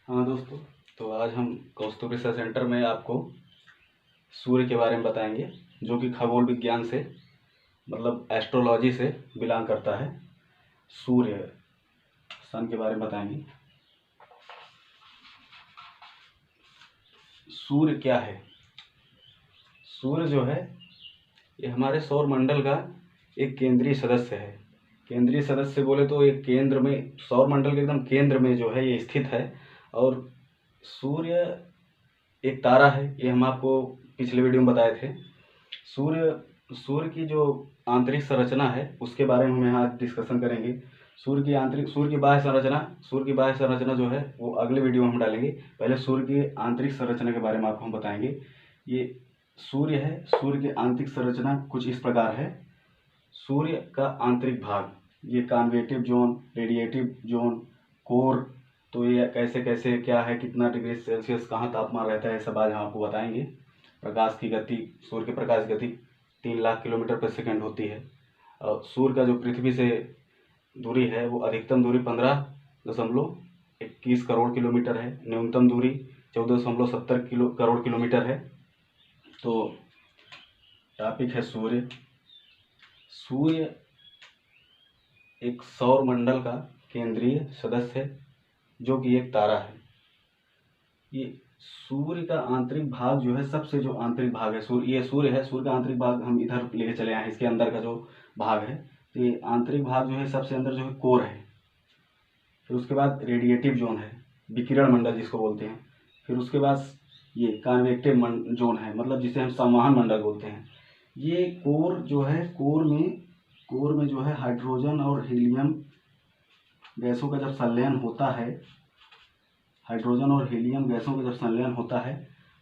हाँ दोस्तों, तो आज हम कौस्तुभ रिसर्च सेंटर में आपको सूर्य के बारे में बताएंगे, जो कि खगोल विज्ञान से मतलब एस्ट्रोलॉजी से बिलोंग करता है। सूर्य सन के बारे में बताएंगे। सूर्य क्या है? सूर्य जो है ये हमारे सौर मंडल का एक केंद्रीय सदस्य है। केंद्रीय सदस्य बोले तो एक केंद्र में, सौर मंडल के एकदम केंद्र में जो है ये स्थित है। और सूर्य एक तारा है, ये हम आपको पिछले वीडियो में बताए थे। सूर्य की जो आंतरिक संरचना है उसके बारे में हम यहाँ डिस्कशन करेंगे। सूर्य की बाह्य संरचना जो है वो अगले वीडियो में हम डालेंगे। पहले सूर्य की आंतरिक संरचना के बारे में आपको हम बताएंगे। ये सूर्य है, सूर्य की आंतरिक संरचना कुछ इस प्रकार है। सूर्य का आंतरिक भाग, ये convective zone, radiative zone, core, तो ये कैसे कैसे क्या है, कितना डिग्री सेल्सियस कहाँ तापमान रहता है, सब आज हम आपको बताएंगे। प्रकाश की गति, सूर्य के प्रकाश की गति 3 लाख किलोमीटर प्रति सेकंड होती है। और सूर्य का जो पृथ्वी से दूरी है वो अधिकतम दूरी 15.21 करोड़ किलोमीटर है। न्यूनतम दूरी 14.70 करोड़ किलोमीटर है। तो टॉपिक है सूर्य। सूर्य एक सौर मंडल का केंद्रीय सदस्य है, जो कि एक तारा है। ये सूर्य का आंतरिक भाग जो है, सबसे जो आंतरिक भाग है, सूर्य है। सूर्य का आंतरिक भाग हम इधर लेके चले आए हैं, इसके अंदर का जो भाग है, तो ये आंतरिक भाग जो है सबसे अंदर जो है कोर है। फिर उसके बाद रेडिएटिव जोन है, विकिरण मंडल जिसको बोलते हैं। फिर उसके बाद ये कॉन्वेक्टिव जोन है, मतलब जिसे हम संवहन मंडल बोलते हैं। ये कोर जो है, कोर में जो है हाइड्रोजन और हीलियम गैसों का जब संलयन होता है, हाइड्रोजन और हीलियम गैसों का जब संलयन होता है,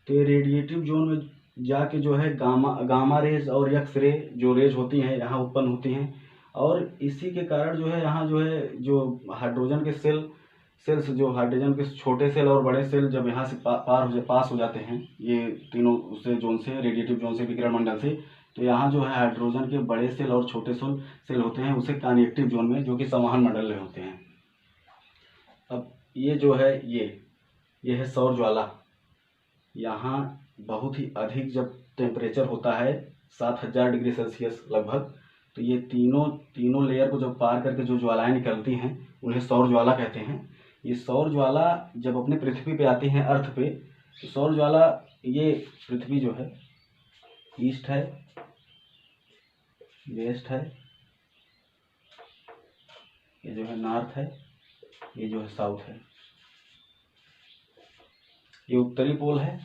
तो ये रेडिएटिव जोन में जाके जो है गामा रेज और एक्स रे जो रेज होती हैं यहाँ उत्पन्न होती हैं। और इसी के कारण जो है यहाँ जो है जो हाइड्रोजन के सेल्स जो हाइड्रोजन के छोटे सेल और बड़े सेल जब यहाँ से पास हो जाते हैं, ये तीनों उससे जोन से, रेडिएटिव जोन से, विकिरण मंडल से, तो यहाँ जो है हाइड्रोजन के बड़े सेल और छोटे सेल होते हैं उसे कॉन्वेक्टिव जोन में, जो कि संवहन मंडल में होते हैं। अब ये जो है ये है सौर ज्वाला। यहाँ बहुत ही अधिक जब टेम्परेचर होता है 7000 डिग्री सेल्सियस लगभग, तो ये तीनों लेयर को जब पार करके जो ज्वालाएं निकलती हैं उन्हें सौर ज्वाला कहते हैं। ये सौर ज्वाला जब अपने पृथ्वी पे आती हैं, अर्थ पे, तो सौर ज्वाला, ये पृथ्वी जो है ईस्ट है, वेस्ट है, ये जो है नॉर्थ है, ये जो है साउथ है, ये उत्तरी पोल है,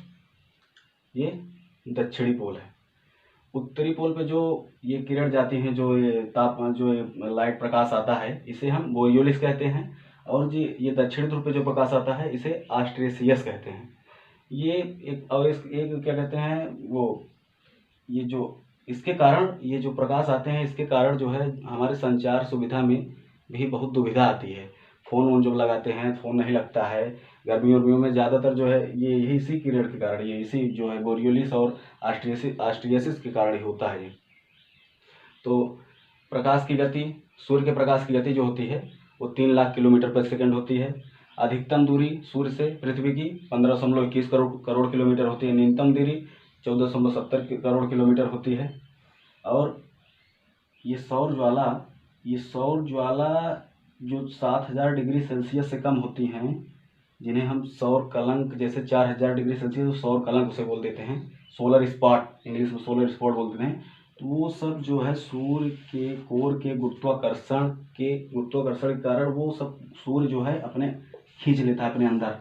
ये दक्षिणी पोल है। उत्तरी पोल पे जो ये किरण जाती हैं, जो ये तापमान, जो ये लाइट प्रकाश आता है, इसे हम बोरियोलिस कहते हैं। और जी ये दक्षिण ध्रुव पे जो प्रकाश आता है इसे आस्ट्रेसियस कहते हैं। ये एक और एक क्या कहते हैं वो, ये जो इसके कारण, ये जो प्रकाश आते हैं इसके कारण जो है हमारे संचार सुविधा में भी बहुत दुविधा आती है। फ़ोन जब लगाते हैं फ़ोन नहीं लगता है। गर्मियों में ज़्यादातर जो है ये यही इसी किरण के कारण, ये इसी जो है बोरियोलिस और आस्ट्रियसिस के कारण ही होता है ये। तो प्रकाश की गति, सूर्य के प्रकाश की गति जो होती है वो 3 लाख किलोमीटर प्रति सेकंड होती है। अधिकतम दूरी सूर्य से पृथ्वी की 15.21 करोड़ किलोमीटर होती है। न्यूनतम दूरी 14.70 करोड़ किलोमीटर होती है। और ये सौर ज्वाला जो 7000 डिग्री सेल्सियस से कम होती हैं, जिन्हें हम सौर कलंक, जैसे 4000 डिग्री सेल्सियस सौर कलंक उसे बोल देते हैं, सोलर स्पॉट, इंग्लिश में सोलर स्पॉट बोलते हैं। तो वो सब जो है सूर्य के कोर के गुरुत्वाकर्षण के कारण वो सब सूर्य जो है अपने खींच लेता है अपने अंदर,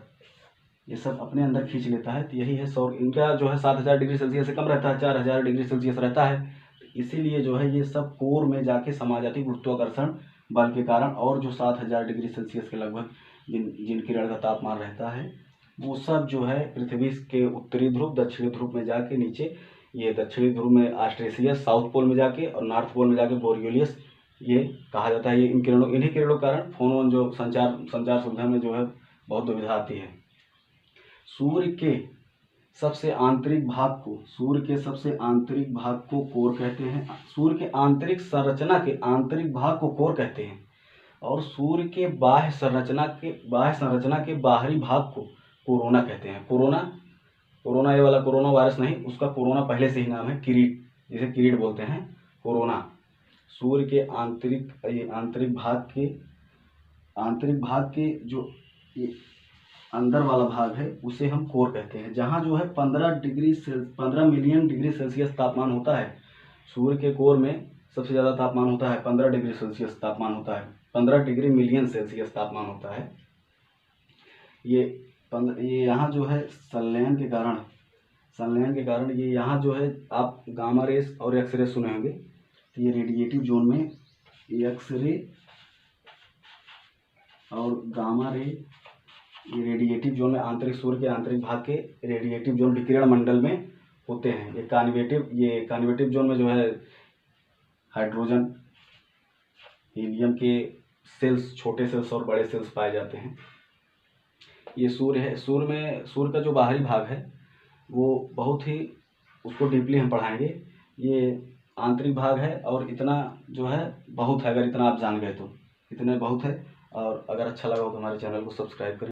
ये सब अपने अंदर खींच लेता है। तो यही है सौर, इनका जो है 7000 डिग्री सेल्सियस से कम रहता है, 4000 डिग्री सेल्सियस रहता है। इसीलिए जो है ये सब कोर में जाके समा जाती है गुरुत्वाकर्षण बल के कारण। और जो 7000 डिग्री सेल्सियस के लगभग जिन किरण का तापमान रहता है, वो सब जो है पृथ्वी के उत्तरी ध्रुव, दक्षिणी ध्रुव में जाके नीचे, ये दक्षिणी ध्रुव में आस्ट्रेसियस, साउथ पोल में जाके, और नॉर्थ पोल में जाके बोरियोलियस ये कहा जाता है। ये इन्हीं किरणों के कारण फोन जो संचार सुविधा में जो है बहुत दुविधा आती है। सूर्य के सबसे आंतरिक भाग को कोर कहते हैं। सूर्य के आंतरिक संरचना के आंतरिक भाग को कोर कहते हैं। और सूर्य के बाह्य संरचना के बाहरी भाग को कोरोना कहते हैं। कोरोना ये वाला कोरोना वायरस नहीं, उसका कोरोना पहले से ही नाम है, किरीट, जिसे किरीट बोलते हैं, कोरोना। सूर्य के आंतरिक भाग के जो ये अंदर वाला भाग है उसे हम कोर कहते हैं, जहाँ जो है 15 मिलियन डिग्री सेल्सियस तापमान होता है। सूर्य के कोर में सबसे ज़्यादा तापमान होता है, 15 डिग्री सेल्सियस तापमान होता है, 15 डिग्री मिलियन सेल्सियस तापमान होता है। ये यहाँ जो है संलयन के कारण ये यहाँ जो है, आप गामा रेस और एक्सरे सुने होंगे, तो ये रेडिएटिव जोन में एक्सरे और गामा रे, ये रेडिएटिव जोन में सूर्य के आंतरिक भाग के रेडिएटिव जोन विकिरण मंडल में होते हैं। ये कॉन्वेक्टिव जोन में जो है हाइड्रोजन, हीलियम के सेल्स, छोटे सेल्स और बड़े सेल्स पाए जाते हैं। ये सूर्य है। सूर्य का जो बाहरी भाग है वो बहुत ही, उसको डीपली हम पढ़ाएंगे। ये आंतरिक भाग है और इतना जो है बहुत है, अगर इतना आप जान गए तो इतने बहुत है। और अगर अच्छा लगा हो तो हमारे चैनल को सब्सक्राइब करें।